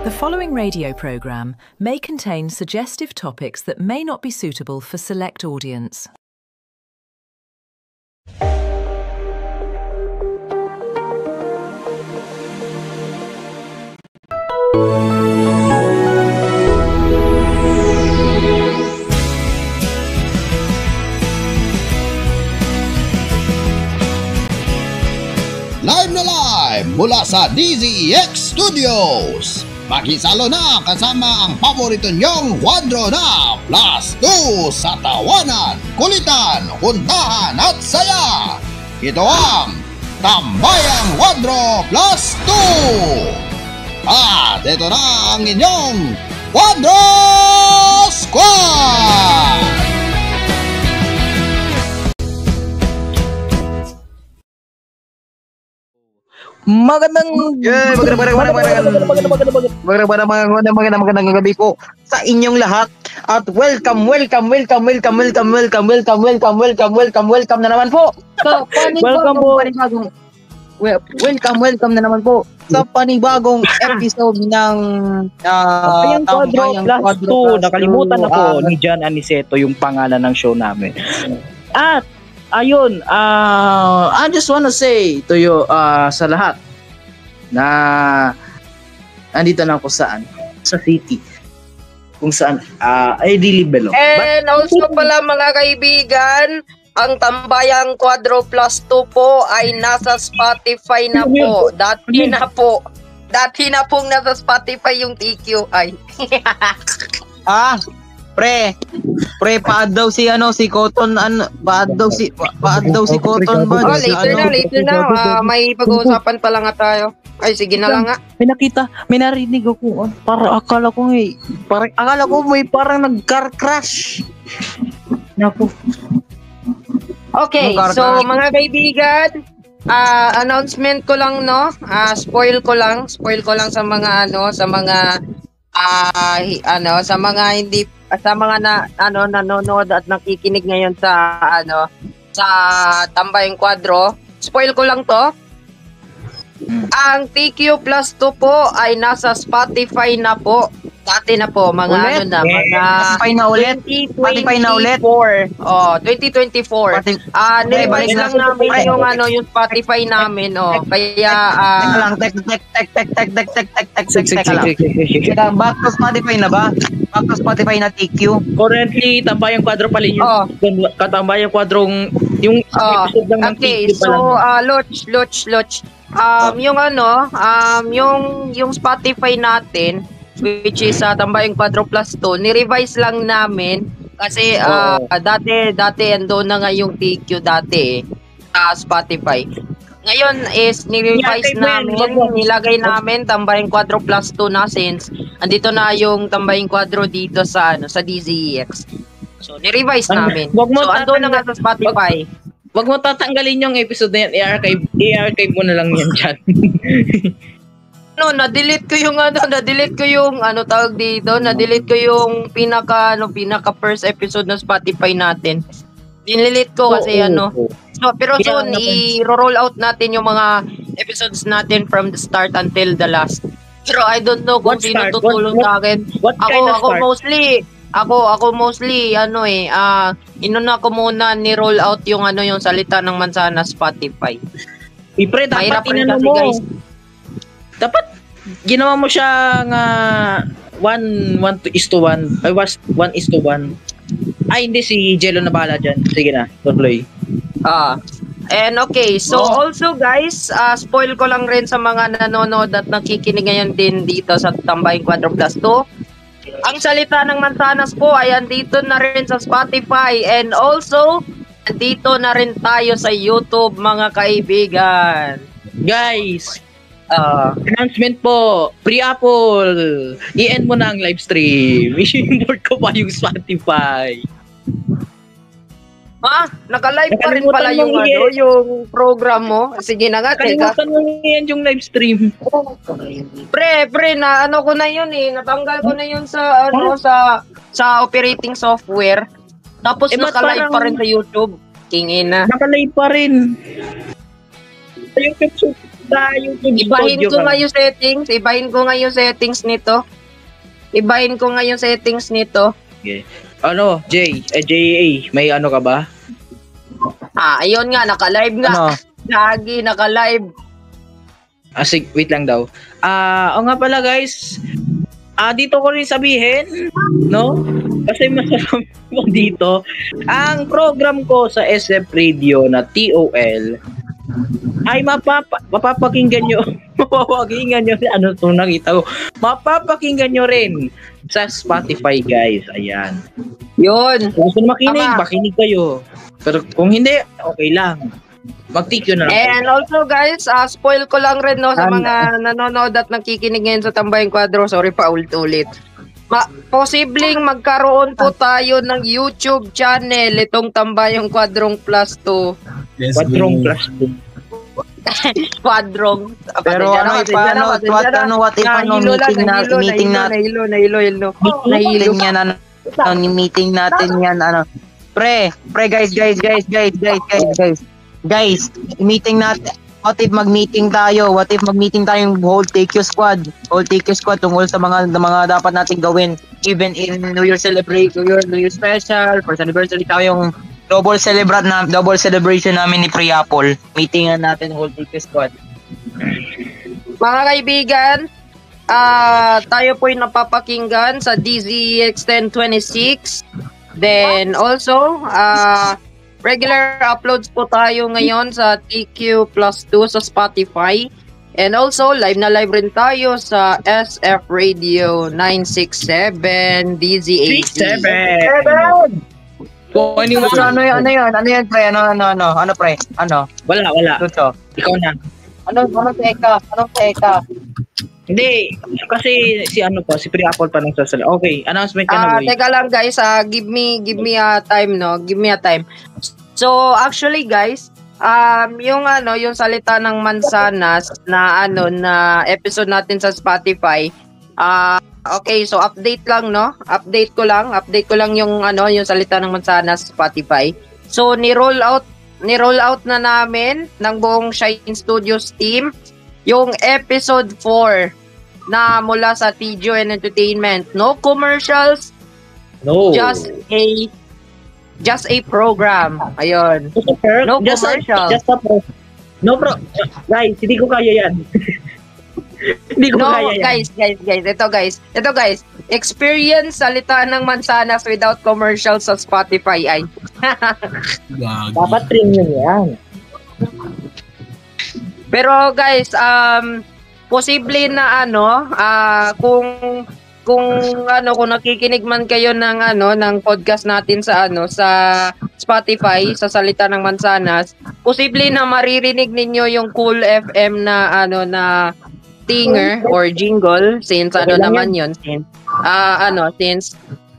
The following radio program may contain suggestive topics that may not be suitable for select audience. Live na live mula sa DZEX Studios. Makisalo na kasama ang paborito niyong kwadro na Plus 2 sa tawanan, kulitan, huntahan at saya. Ito ang Tambayang Kwadro Plus 2. At ito na ang inyong Kwadro Squad! Magandang gabi po sa inyong lahat at welcome na naman po. Welcome na naman po sa panibagong episode ng Tambayang Plus 2. Nakalimutan ako ni John Aniceto yung pangalan ng show namin. At ayun, I just wanna say to you sa lahat na andito na ako saan? Sa city. Kung saan I really belong. And also pala mga kaibigan, ang Tambayang Kwadro Plus 2 po ay nasa Spotify na po. Dati na pong nasa Spotify yung TQI. Pre, paad daw si Cotton, paad daw si Cotton ba? Oh, later na. May pag-uusapan pa lang nga tayo. Ay, sige na lang nga. May narinig ako. Akala ko may parang nag-car crash. Naku. Okay, so mga kaibigan, announcement ko lang, no? Spoil ko lang sa mga nanonood at nakikinig ngayon sa Tambayang Kwadro. Spoil ko lang to. Ang TQ Plus 2 po ay nasa Spotify na po. Dati na po, mga Spotify na ulit. 2024. Oh, 2024. Nirevise lang namin yung Spotify namin, Kaya back to Spotify na ba? Back to Spotify na TQ. Currently, Tambayang Kwadro pala yung Tambayang Kwadrong yung episode lang ng okay, TQ pa lang. so Loch. Yung Spotify natin, which is Tambayang Kwadro Plus 2, ni-revise lang namin kasi dati ando na nga yung TQ dati sa Spotify. Ngayon is ni-revise namin, nilagay namin Tambayang Kwadro Plus 2 na since andito na yung Tambayang Kwadro dito sa DZEX. So ni-revise namin. So ando na nga sa Spotify. Wag mo tatanggalin yung episode na yan, i-archive mo na lang yan dyan. Na-delete ko yung pinaka first episode ng Spotify natin. Dinelete ko kasi So, pero soon, i-roll out natin yung mga episodes natin from the start until the last. Pero I don't know kung sino tutulong sa akin. Ako mostly, inuna ko muna ni-roll out yung salita ng mansa na Spotify. Pre, dapat inano mo. Guys. Dapat ginawa mo siya nga 1:1. I was 1:1. Ay, hindi, si Jello na bahala dyan. Sige na, tuloy. And okay, so also guys, spoil ko lang rin sa mga nanonood at nakikinig ngayon din dito sa Tambayang Kwadro Plus 2. Ang salita ng Mansanas po ay andito na rin sa Spotify and also andito na rin tayo sa YouTube, mga kaibigan. Guys, announcement po, pre-Apple, i-end mo na ang live stream. I-import ko pa yung Spotify. Naka-live pa rin pala yung yung program mo. Sige na nga, teka. Kalimutan mo yan yung live stream. Pre, ko na yun natanggal ko na yun sa sa operating software. Tapos naka-live pa rin sa YouTube. Kingin na. Naka-live pa rin. Sa YouTube Ibahin studio ko ka. nga yung settings. Ibahin ko nga yung settings nito. Ibahin ko nga yung settings nito. Okay. Ano, JA, may ano ka ba? Ayun nga, naka-live nga. Ano? Lagi, naka-live. Sige, wait lang daw. O nga pala guys, dito ko rin sabihin, no? Kasi masasabi ko dito, ang program ko sa SF Radio na TOL ay mapapakinggan nyo, ano itong nakita ko, mapapakinggan nyo rin sa Spotify guys, ayan. Yun. Kung gusto nyo makinig, Tama. makinig kayo. Pero kung hindi, okay lang. Mag-tick yun na lang. And also guys, spoil ko lang rin no sa mga nanonood at nakikinig ngayon sa Tambayang Kwadro. Sorry pa ulit-ulit. Posibleng magkaroon po tayo ng YouTube channel itong Tambayang Kwadrong Plus 2. Yes, Quadrong bro. plus 2. Quadrong. Pero what if meeting natin, Nahilo. meeting yan, yung meeting natin yan, pre, guys, meeting natin, what if mag-meeting tayo yung whole TQ squad tungkol sa mga dapat nating gawin, even in New Year celebration, New Year special, first anniversary tayo yung double celebration namin ni Priapol, meetingan natin whole TQ squad. Mga kaibigan, tayo po'y napapakinggan sa DZX1026. Then also, regular uploads po tayo ngayon sa TQ Plus 2 sa Spotify. And also, live na live rin tayo sa SF Radio 967 DZAC. 7! Ano yun, pre? Ano, pre? Ano? Wala. Tuto. Ikaw na. Anong teka? Hindi, kasi si Priapol pa nang sasalita. Okay, announcement ka na, boy. Teka lang guys, give me a time, no? Give me a time. So, actually guys, yung salita ng mansanas na na episode natin sa Spotify. Okay, so update lang, no? Update ko lang yung yung salita ng mansanas sa Spotify. So, ni-roll out na namin ng buong Shine Studios team yung episode 4 na mula sa TGO and Entertainment. No commercials, No. just a program. Ayun. No commercial. No, bro. Guys, hindi ko kaya yan. Hindi ko No, kaya yan. guys. Ito guys. Experience salita ng mansanas without commercials sa Spotify ay. Gagi. Dapat premium yan. Pero guys, posible na kung nakikinig man kayo ng podcast natin sa sa Spotify sa salita ng mansanas, posible na maririnig ninyo yung Cool FM na na stinger or jingle since naman yun since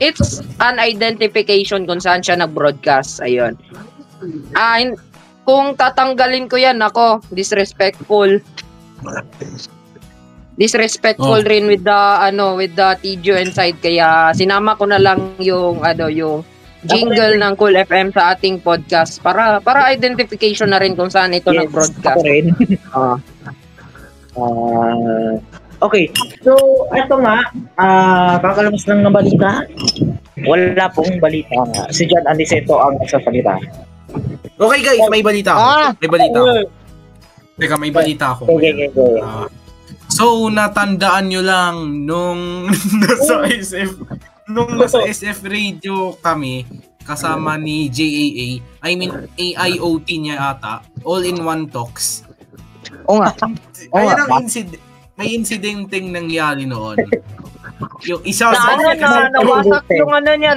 it's an identification kung saan siya nag-broadcast. Ayun. Kung tatanggalin ko yan, disrespectful rin with the TGO inside, kaya sinama ko na lang yung jingle ng Cool FM sa ating podcast para identification na rin kung saan ito nag-broadcast. Ako rin. Okay. So, ito nga, kakalabas lang ng balita. Wala pong balita. Si John Aniceto ang nagsasalita. Okay guys, may balita ako. Teka, may balita ako. Okay. So, natandaan nyo lang nung nasa SF Radio kami, kasama ni JAA, AIOT niya ata, All-in-One Talks. May insidenteng nangyari noon. Yung isa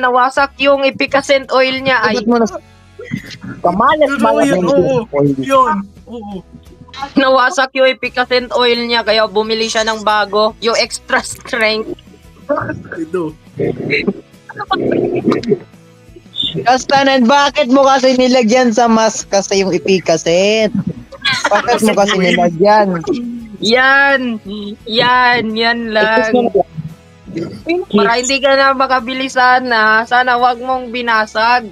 nawasak yung efficacent oil niya ay. Oo. Nawasak yung efficacent oil niya kaya bumili siya ng bago, yung extra strength. Ito. Kastanan, bakit mo kasi nilagyan sa mask kasi yung efficacent? Bakit mo kasi nilagyan? Yan lang. Para hindi ka na makabili sana wag mong binasag.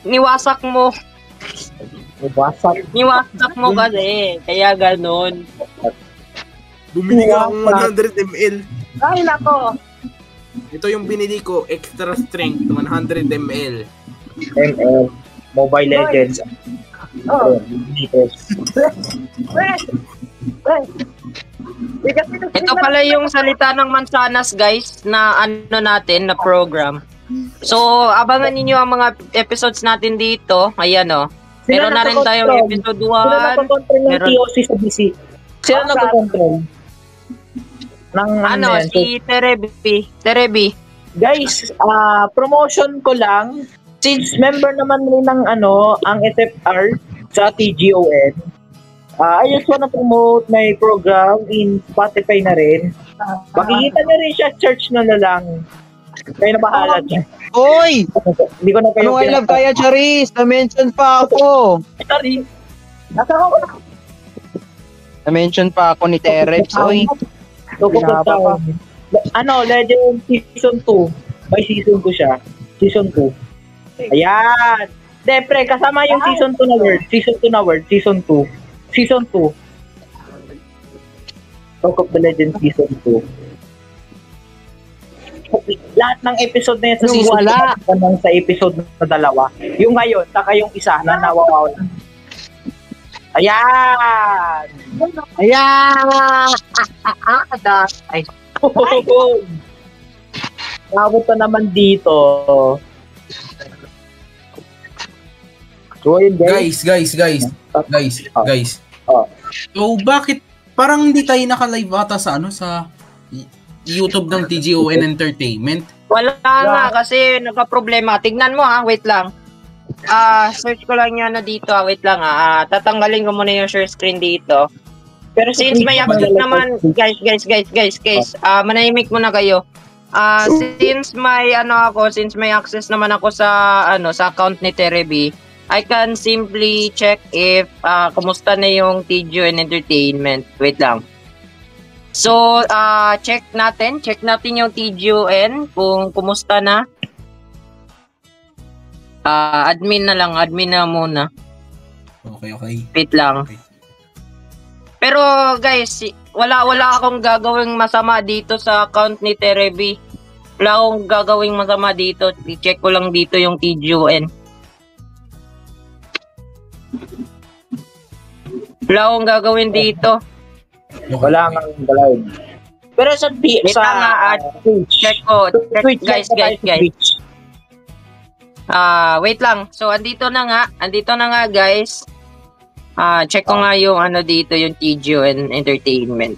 Niwasak mo. WhatsApp. Yung WhatsApp mo kasi, kaya ganun. Bumili ka ng 100 ml. Ay, nako. Ito yung binili ko, extra strength, 100 ml. ML. Mobile Legends. Oh. Ito pala yung salita ng mansanas, guys, na ano natin, na program. So, abangan ninyo ang mga episodes natin dito. Ayan, oh. Meron na rin tayong episode 1. Sino nagkocontrol ng TOC sa BC? Sino nagkocontrol? Ano, si Terebi. Guys, promotion ko lang. Since member naman rin ng ang SFR sa TGON, I just wanna promote my program in Spotify na rin. Makikita na rin siya, search na lang. Kayo na bahala dyan. Oy! Hindi ko na kayo I love kaya, Charis? Na-mention pa ako. Sorry. Nasa ako na. Na-mention pa ako ni Terex. Oy. Legend Season 2. May Season 2 siya. Season 2. Ayan. Pre, kasama yung Season 2 na word. Season 2 na word. Season 2. Season 2. Talk of the Legend Season 2. Lahat ng episode na yan sa season 2 lang sa episode na 2. Yung ngayon, saka yung isa na nawawaw na. Ayan! Ayan! Ay. Abot na naman dito. So, yun, Guys. Oh. So, bakit parang hindi tayo naka-live ata sa sa YouTube ng TGON Entertainment? Wala nga kasi nagka-problema. Tignan mo wait lang. Search ko lang yan dito. Wait lang tatanggalin ko muna yung share screen dito. Pero since may access naman, guys, manahimik muna kayo. Since may since may access naman ako sa sa account ni Terebi, I can simply check if kumusta na yung TGON Entertainment. Wait lang. So, check natin yung TGON kung kumusta na. Admin na muna. Okay. Wait lang. Okay. Pero guys, wala akong gagawing masama dito sa account ni Terebi. Wala akong gagawing masama dito. I-check ko lang dito yung TGON. Wala akong gagawin dito. Wala nga live. Pero sa check ko. Guys. Wait lang. So andito na nga guys. Check ko nga yung dito yung TGON Entertainment.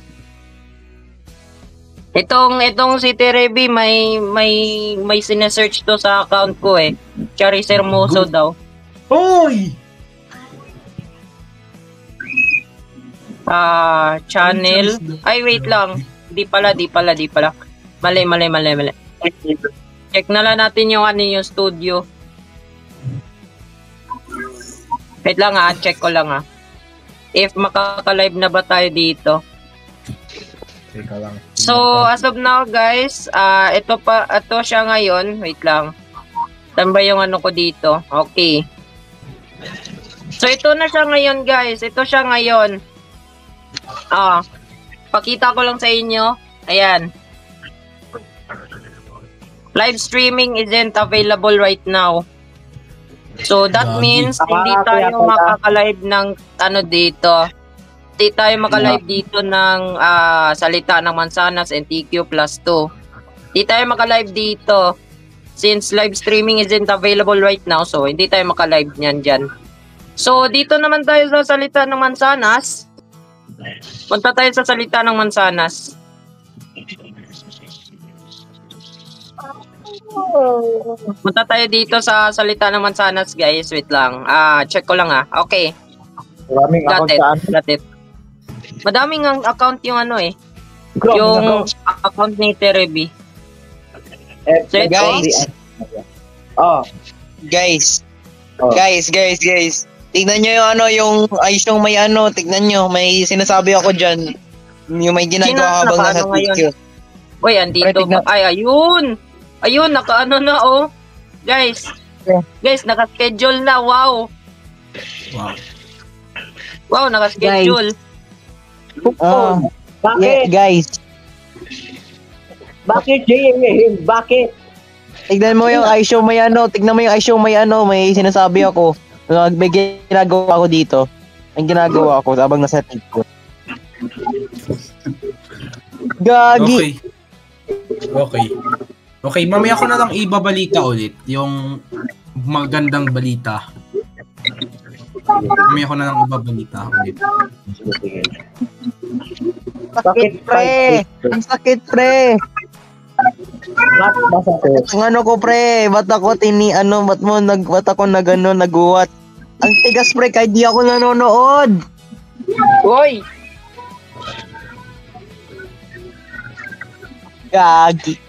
Itong si Terebi may sinesearch to sa account ko Charis Hermoso daw. Hoy! Channel. Ay, wait lang. Di pala. Mali. Check na lang natin yung yung studio. Wait lang check ko lang if makaka-live na ba tayo dito. Teka lang. So, as of now guys, ito siya ngayon. Wait lang. Saan ba yung ko dito? Okay. So, ito na siya ngayon guys. Ito siya ngayon. Pakita ko lang sa inyo. Ayan. Live streaming isn't available right now. So that means hindi tayo makaka-live ng dito. Hindi tayo maka-live dito ng salita ng Mansanas and TQ plus 2. Hindi tayo maka-live dito since live streaming isn't available right now. So hindi tayo maka-live niyan dyan. So dito naman tayo sa salita ng Mansanas. Punta tayo sa salita ng Mansanas. Punta tayo dito sa salita ng Mansanas, guys. Wait lang. Check ko lang Okay. Got it. Madaming ang account yung yung account ni Terebi. So, Guys. Tignan nyo yung yung may tignan nyo, may sinasabi ako dyan. Yung may ginagawa habang nasa picture. Uy, andito ba? Ay, ayun! Ayun, naka na Guys, naka-schedule na, wow! Wow, naka-schedule. Ah, Bakit? guys, Bakit, Jay? Bakit? tignan mo yung iShow may ano, tignan mo yung iShow may ano, may sinasabi ako. May ginagawa ako dito. Ang ginagawa ko habang nasa tape ko. Gagi. Okay, mamaya ko na lang ibabalita ulit yung magandang balita. Mamaya ko na lang ibabalita ulit. Sakit, pre. Ang sakit, pre. Ang ano ko, pre. Ba't ako ba't ako naguwat. Ang tigas, pre, kahit di ako nanonood. Hoy! Gagi.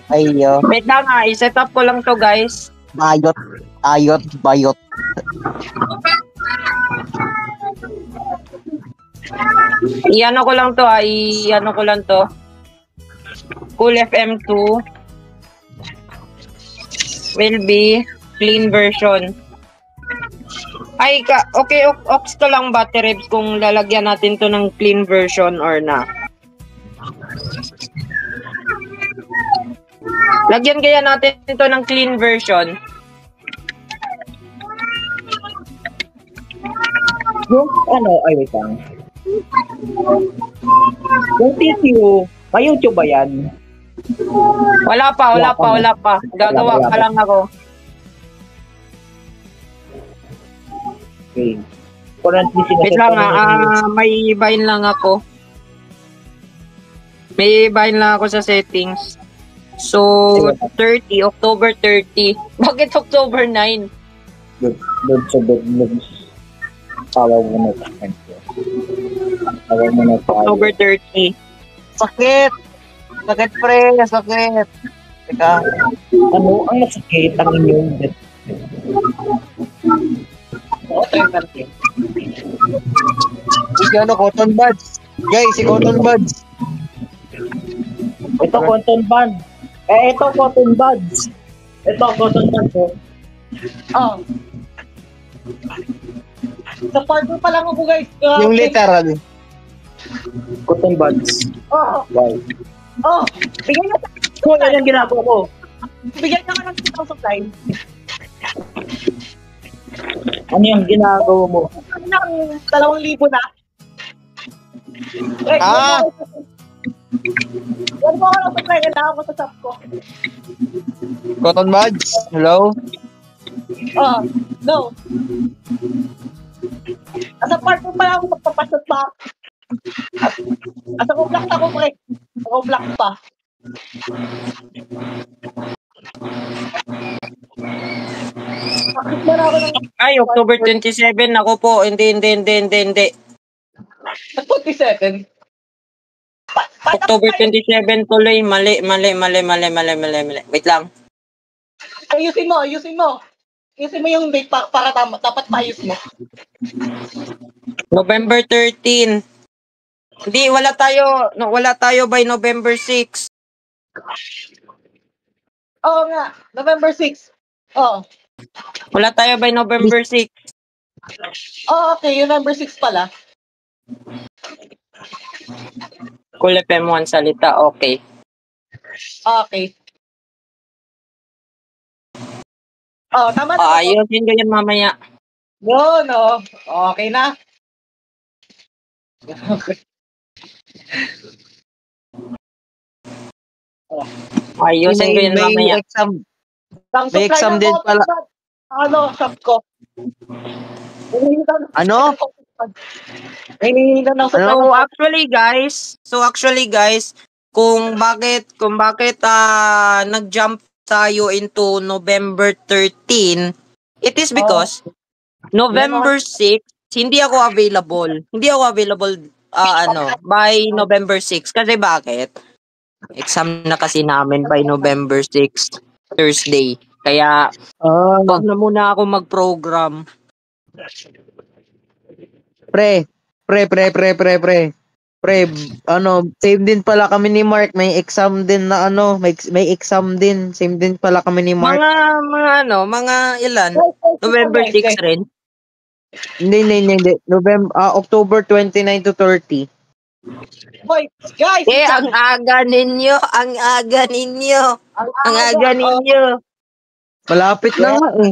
Ayo. Wait lang nga, i-set up ko lang to guys. Bayot. I-ano ko lang to. Cool FM 2 will be clean version. Okay, ox to lang ba, Terebs, kung lalagyan natin to ng clean version or na. Lagyan kaya natin to ng clean version. Yung wait lang. Yung TCU, may YouTube ba yan? Wala pa. Gagawa pa lang ako. Okay. Currently, Wait lang may bind lang ako. Sa settings. So, October 30. Bakit October 9? Doon sa bedlooms. Tawag mo na. October 30. Sakit, pre. Sakit. Teka. Ano ang nasakit ang inyong death? Si Cotton Buds. Guys, si Cotton Buds. Ito, Cotton Buds. Ito, Cotton Buds. Oh. Sa part 2 pa lang ako, guys. Yung literal. Cotton Buds. Oh. Wow. Oh. Bigyan na Kung ano yung ginagawa ko? Bigyan na ka ng 2,000 supply. Ano yung ginagawa mo? Ng 2,000 na. Wait, Yan mo ako ng supply. Kailangan mo sa shop ko. Cotton Buds, hello? Oh. No. Nasa part 2 pa lang ako magpapasot pa. Asa ko black ako, pre. Ako black pa. Bakit na ako ng Ay, October 27. Ako po. Hindi. 27? October 27 tuloy. Mali. Wait lang. Ayusin mo. Ayusin mo yung date para tama. Dapat maayos mo. November 13. Hindi, wala tayo by November 6. Oo nga. November 6. Oo. Wala tayo by November 6. Oh, okay. Yung number 6 pala. Cool FM 1 salita. Okay. Okay. Oh, tama na. Ayusin ko yan mamaya. No. Okay na. Ayusin ko yan mamaya. May exam din pala. Ano, shop ko. Ano? So actually guys, kung bakit nag-jump tayo into November 13, it is because November 6 hindi ako available. By November 6 kasi bakit? Exam na kasi namin by November 6, Thursday. Kaya wag na muna ako mag-program. Pre. Pre, same din pala kami ni Mark. May exam din na may exam din. Same din pala kami ni Mark. Mga ilan? November 6 rin. Hindi. October 29 to 30. Hoy, guys! Ang aga ninyo. Malapit na nga eh.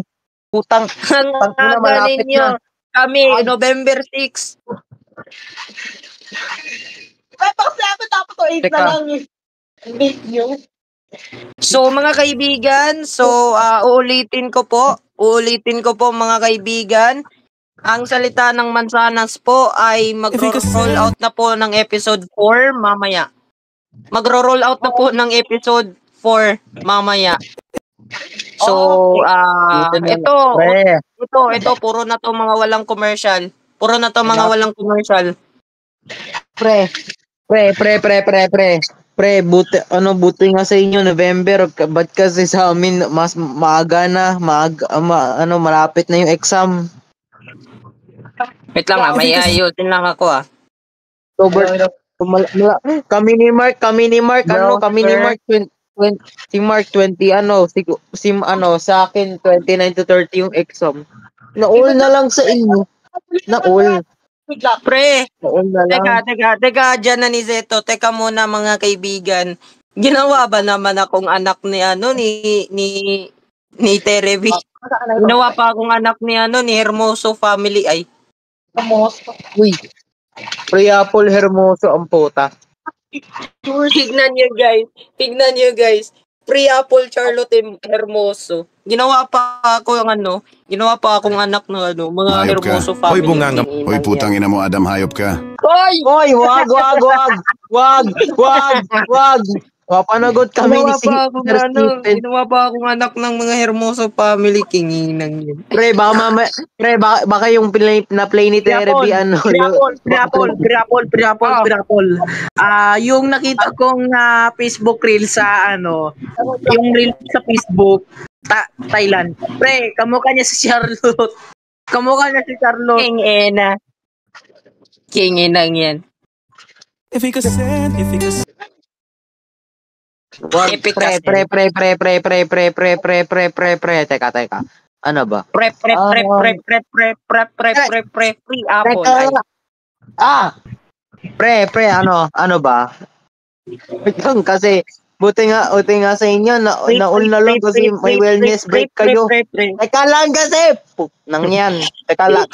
Putang. Ang aga malapit ninyo. na. Kami, November 6. Kasi dapat to 8 na Teka. lang yung date nyo. So mga kaibigan, uulitin ko po mga kaibigan. Ang salita ng Mansanas po ay magro-roll out na po ng episode 4 mamaya. Magro-roll out na po ng episode 4 mamaya. So, ito puro na to mga walang commercial. Pre, buti nga sa inyo November, ba't kasi sa amin mas maaga na, malapit na yung exam. Wait lang may ayusin lang ako October. Kami ni Mark, si Mark 20 sa akin 29 to 30 yung exam. Naul na lang sa inyo. Naul. Pre, Naul na lang. teka, dyan na ni Zeto. Teka muna mga kaibigan. Ginawa ba naman akong anak ni Terevi? Ginawa pa akong anak ni Hermoso family ay. Uy. Pre-apple Hermoso ang puta. Tignan nyo guys. Free Apple Charlotte Hermoso. Ginawa pa akong anak ng mga Hayop ka. Hermoso family. Hoy, bunganga. Hoy, putang ina mo, Adam, hayop ka. Hoy, wag. Papanagot kami ni Sir Stephen. Ginawa pa akong anak ng mga Hermoso family, kinginang yun. Pre, baka yung na-play ni Terebi, Pre-apple. Yung nakita kong Facebook reel sa yung reel sa Facebook, Thailand. Pre, kamukha niya si Charlotte. Kinginang yan. Epic pre. Teka. Ano ba? Pre, free apple. Pre, ano ba? Kasi buti nga sa inyo naul na lang kasi may wellness break kayo. Teka lang kasi. Nang yan. Teka lang.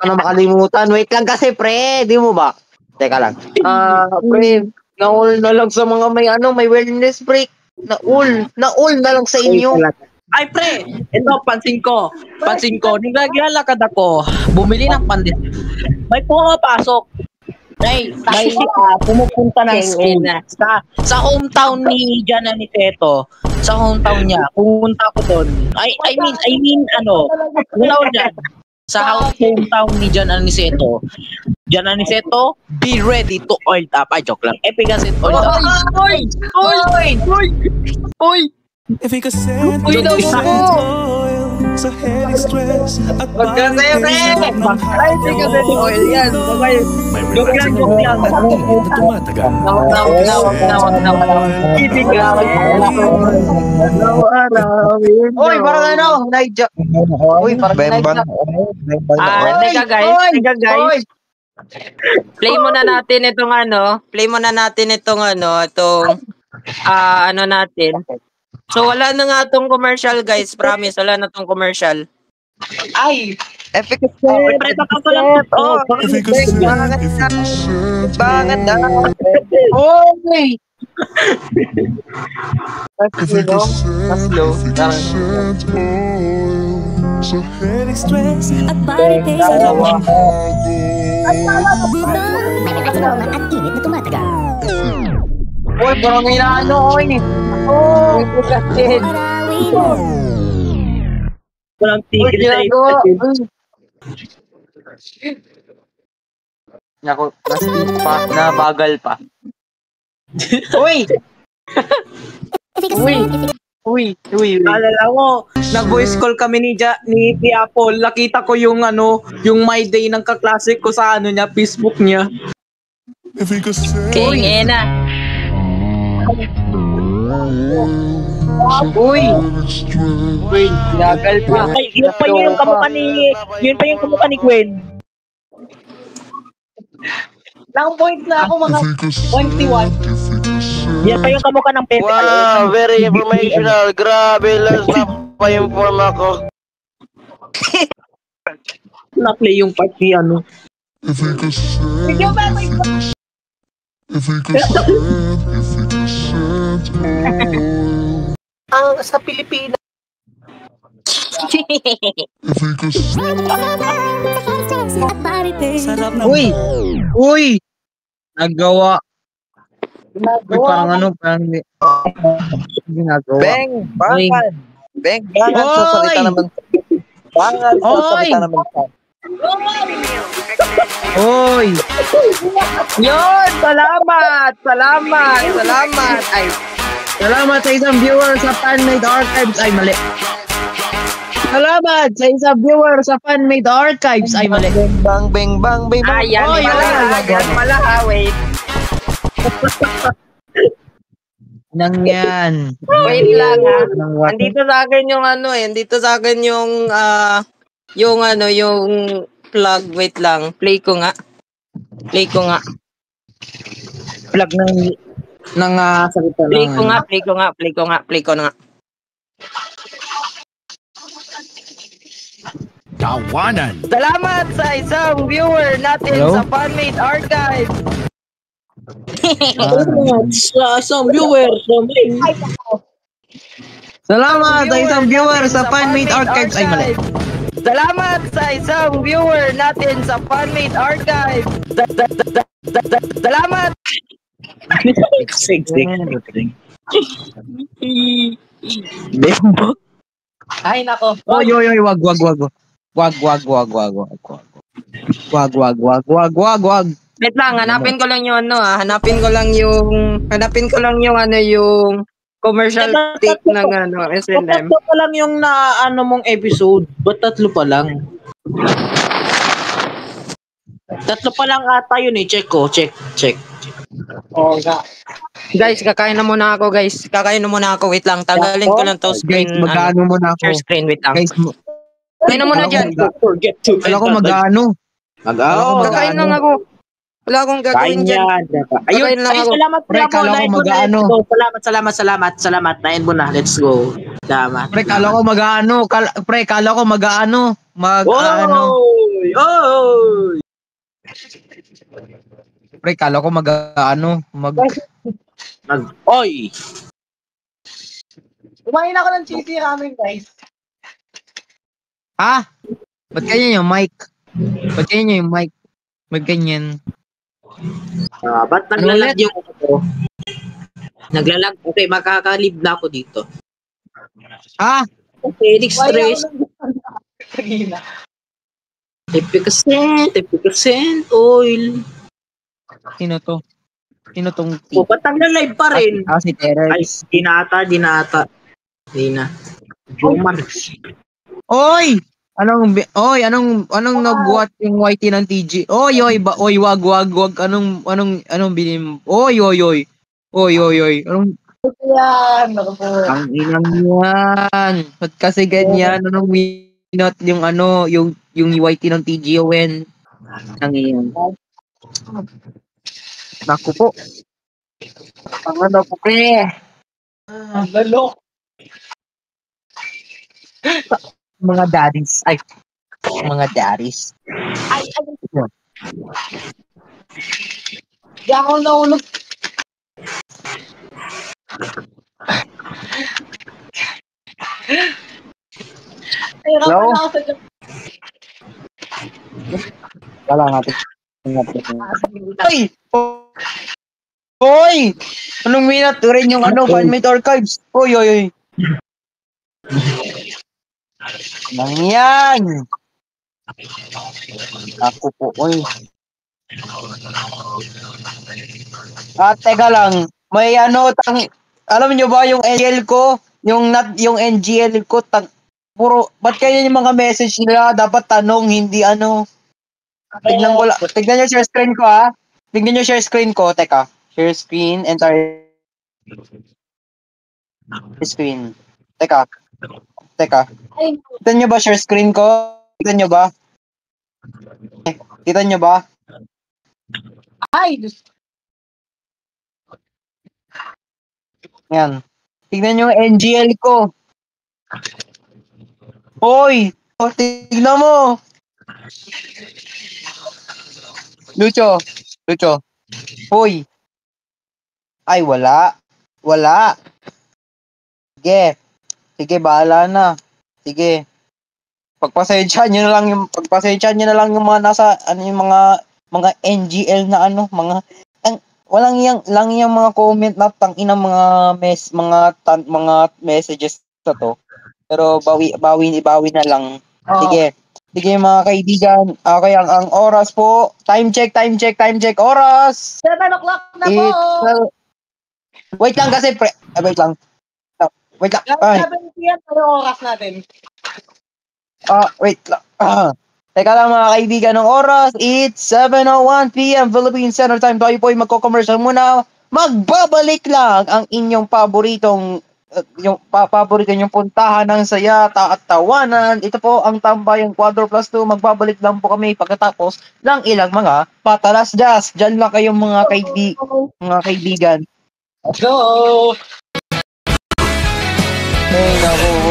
Makalimutan. Wait lang kasi pre, di mo ba? Teka lang. Pre, naul na lang sa mga may wellness break. Naul na lang sa inyo. Ay pre, ito pansin ko. Nung naglalakad ako, bumili ng pandesal. May pumapasok. May pumupunta ng school sa hometown ni Jana ni Teto. Sa hometown niya. Pumunta ako doon. I mean wala ko dyan. Sa hometown ni Jan Aniceto, be ready to oil up. Ay, joke lang. Efficacy oil up. Oy! Sa headache, stress at Wag ka sa'yo, pre! Ay, sige, oil yan. Joke lang. Ibig ka. Uy, parang naidya. Uy, parang naidya. Teka guys. Play muna natin itong natin. So wala na nga tong commercial guys, promise wala na tong commercial. Ay! Efficacy. Bangat na. Uy! Slow. Sa headache, stress at body pain. At init na tumatagal. Uy, parang oy. Walang tigil sa Naku, nabagal pa. Uy! Uy. Alala mo, nag-voice call kami ni Apple. Nakita ko yung My Day ng kaklase ko sa niya, Facebook niya. Kaya na. Uy, lagal pa. Yun pa yung kamukha ni Gwen. Lang point na ako mga 21. Yan pa yung kamukha ng Pepe. Wow, very informational. Grabe, last na pa-inform ako. Na-play yung part ni Bigyan ba may sa Pilipinas. Sarap na. Uy! Nagawa. Uy, parang ginagawa. Beng, bangan. Sasalita naman. Bangan, sasalita naman. Uy! Yun! Salamat! Ay, Salamat sa isang viewer sa Fan-Made Archives. Ay, mali. Salamat sa isang viewer sa Fan-Made Archives. Ay, mali. Bang, bang, bang, bang, bang. ayan pala ha, wait. Nang yan. Wait lang ha. Nang what? Andito sa akin yung plug, wait lang. Play ko nga. Plug ng salita lang. Play ko nga. Tawanan! Salamat sa isang viewer natin Hello? sa Fan-Made Archive. sa isang viewer. Salamat sa isang viewer sa Fan-Made Archives. Ay, mali. Salamat sa isang viewer natin sa Fan-Made Archive. Salamat. Ay, nako. Oy, wag. Wait lang, hanapin ko lang yung commercial take ng SLM. Tatlo pa lang yung mong episode. Ba't tatlo pa lang? Tatlo pa lang ata yun eh. Check ko. Check. Oh, nga. Guys, kakain na muna ako. Wait lang, tanggalin ko lang to screen. Guys, mag-ano muna ako. Share screen, wait lang. Guys, Kain na muna dyan. wala ko mag-ano. Kakain lang ako. Wala akong gagawin dyan. Ayun, Kakain lang ako. salamat Pre, kala ko mag-ano. Salamat. Nain mo na. Let's go. Salamat. Pre, kala ko mag-ano. Oy! Pre, kala ko Oy! Kumain ako ng cheesy ramen, guys. Ha? Ba't ganyan yung mic? Ba't ganyan? Ba't naglalag yung ako? Naglalag? Okay, makaka-live na ako dito. Ha? Felix Stress. Sagina. 50% oil. Sino tong O, ba't nagla-live pa rin? si Terrence. Ay, di na. Human. Oy! Anong nagbuhat yung YT ng TG? Oy, wag. Anong binim? Oy. Anong Yan, nako po. ang inang yan? Ba't kasi ganyan? Anong minot yung yung YT ng TG Owen? Ang iyan. Naku po. Ano po pre? Lalo. Mga daddies. Mga daddies. Ay. Di ako naulog. Hello? Wala natin. Hoy! Anong minute rin yung Fan-Made Archives? Oy. Nang yan! Ako po, oy. Teka lang. May alam niyo ba yung LL ko? yung NGL ko, puro, ba't kaya yung mga message nila dapat tanong, hindi ano. Tignan ko lang. Tignan nyo share screen ko, ha? Tignan nyo share screen ko. Teka. Share screen, entire screen. Teka. Tignan nyo ba share screen ko? Tignan nyo ba? Tignan nyo ba? Ay, Yan. Tignan nyo yung NGL ko. Hoy! Tignan mo! Lucho. Hoy! Ay, wala. Sige, bahala na. Sige. Pagpasensyahan nyo na lang yung mga nasa, yung mga NGL na walang yung mga comment na tangina mga messages na to. Pero bawi na lang. Sige mga kaibigan. Okay, ang oras po. Time check. Oras. 7 o'clock na po. Wait lang kasi wait lang. Ay. 7 p.m. yung oras natin. Wait lang. Teka lang mga kaibigan, ng oras, it's 7:01 p.m. Philippine Standard Time. Tayo po ay magko-commercial muna. Magbabalik lang ang inyong paboritong yung puntahan ng saya at tawanan. Ito po ang Tambayang Quadro Plus 2. Magbabalik lang po kami pagkatapos ng ilang mga patalasdas. Diyan lang kayong mga kaibigan. Let's go! Hey, naku.